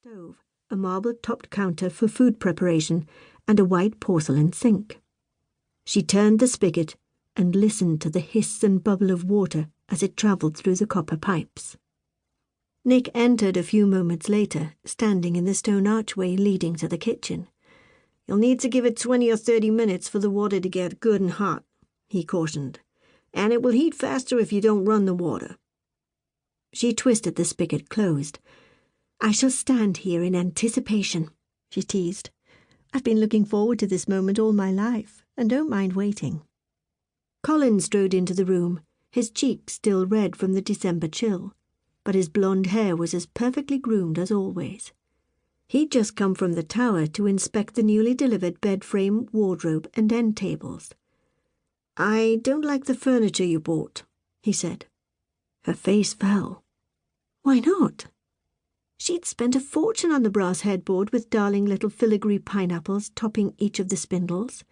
stove, a marble-topped counter for food preparation, and a white porcelain sink. She turned the spigot and listened to the hiss and bubble of water as it travelled through the copper pipes. Nick entered a few moments later, standing in the stone archway leading to the kitchen. "You'll need to give it 20 or 30 minutes for the water to get good and hot," he cautioned. "And it will heat faster if you don't run the water." She twisted the spigot closed. "I shall stand here in anticipation," she teased. "I've been looking forward to this moment all my life, and don't mind waiting." Colin strode into the room, his cheeks still red from the December chill, but his blonde hair was as perfectly groomed as always. He'd just come from the tower to inspect the newly delivered bed frame, wardrobe, and end tables. "I don't like the furniture you bought," he said. Her face fell. Why not? She'd spent a fortune on the brass headboard with darling little filigree pineapples topping each of the spindles.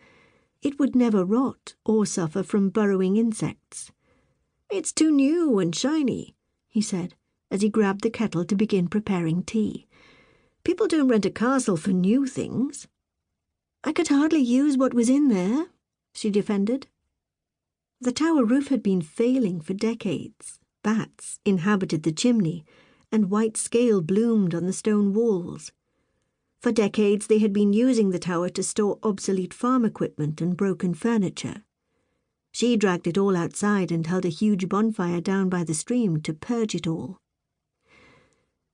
It would never rot or suffer from burrowing insects. "It's too new and shiny," he said, as he grabbed the kettle to begin preparing tea. "People don't rent a castle for new things." "I could hardly use what was in there," she defended. The tower roof had been failing for decades. Bats inhabited the chimney, and white scale bloomed on the stone walls. For decades they had been using the tower to store obsolete farm equipment and broken furniture. She dragged it all outside and held a huge bonfire down by the stream to purge it all.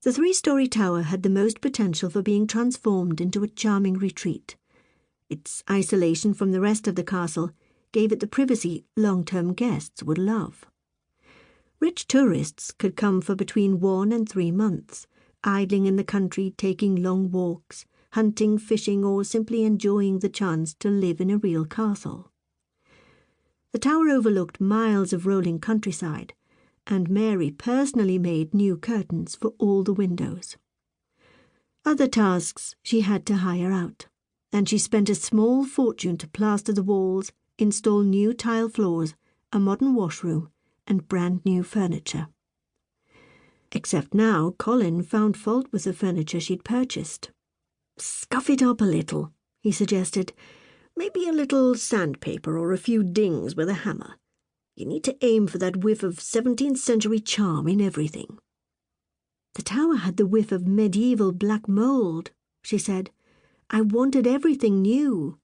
The 3-story tower had the most potential for being transformed into a charming retreat. Its isolation from the rest of the castle gave it the privacy long-term guests would love. Rich tourists could come for between 1 and 3 months, idling in the country, taking long walks, hunting, fishing, or simply enjoying the chance to live in a real castle. The tower overlooked miles of rolling countryside, and Mary personally made new curtains for all the windows. Other tasks she had to hire out, and she spent a small fortune to plaster the walls, install new tile floors, a modern washroom, and brand new furniture. Except now Colin found fault with the furniture she'd purchased. "Scuff it up a little," he suggested. "Maybe a little sandpaper or a few dings with a hammer. You need to aim for that whiff of 17th century charm in everything." "The tower had the whiff of medieval black mould," she said. "I wanted everything new."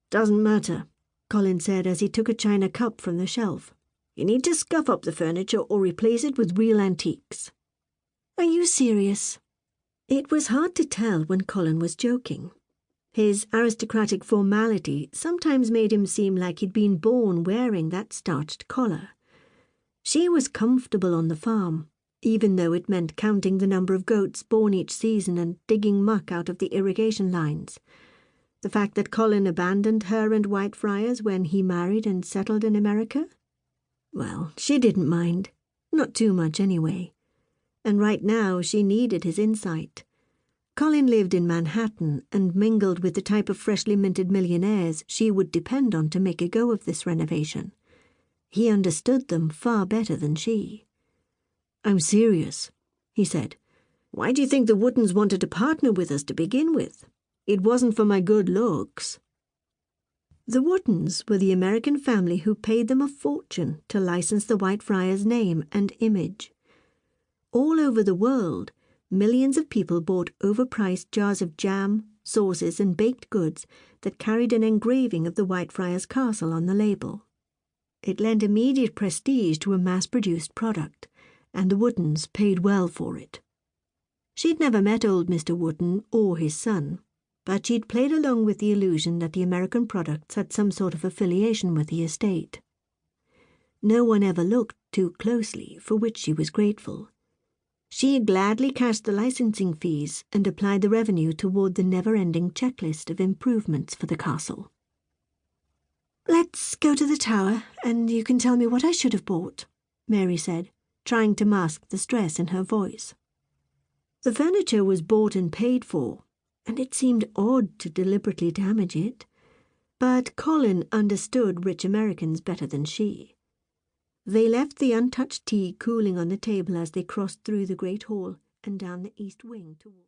"Doesn't matter," Colin said as he took a china cup from the shelf. "You need to scuff up the furniture or replace it with real antiques." "Are you serious?" It was hard to tell when Colin was joking. His aristocratic formality sometimes made him seem like he'd been born wearing that starched collar. She was comfortable on the farm, even though it meant counting the number of goats born each season and digging muck out of the irrigation lines. The fact that Colin abandoned her and Whitefriars when he married and settled in America? Well, she didn't mind. Not too much anyway. And right now she needed his insight. Colin lived in Manhattan and mingled with the type of freshly minted millionaires she would depend on to make a go of this renovation. He understood them far better than she. "I'm serious," he said. "Why do you think the Wootens wanted to partner with us to begin with? It wasn't for my good looks." The Wootens were the American family who paid them a fortune to license the Whitefriars name and image. All over the world, millions of people bought overpriced jars of jam, sauces, and baked goods that carried an engraving of the Whitefriars castle on the label. It lent immediate prestige to a mass-produced product, and the Wootens paid well for it. She'd never met old Mr. Wooten or his son, but she'd played along with the illusion that the American products had some sort of affiliation with the estate. No one ever looked too closely, for which she was grateful. She gladly cashed the licensing fees and applied the revenue toward the never-ending checklist of improvements for the castle. "Let's go to the tower, and you can tell me what I should have bought," Mary said, trying to mask the stress in her voice. The furniture was bought and paid for, and it seemed odd to deliberately damage it. But Colin understood rich Americans better than she. They left the untouched tea cooling on the table as they crossed through the great hall and down the east wing toward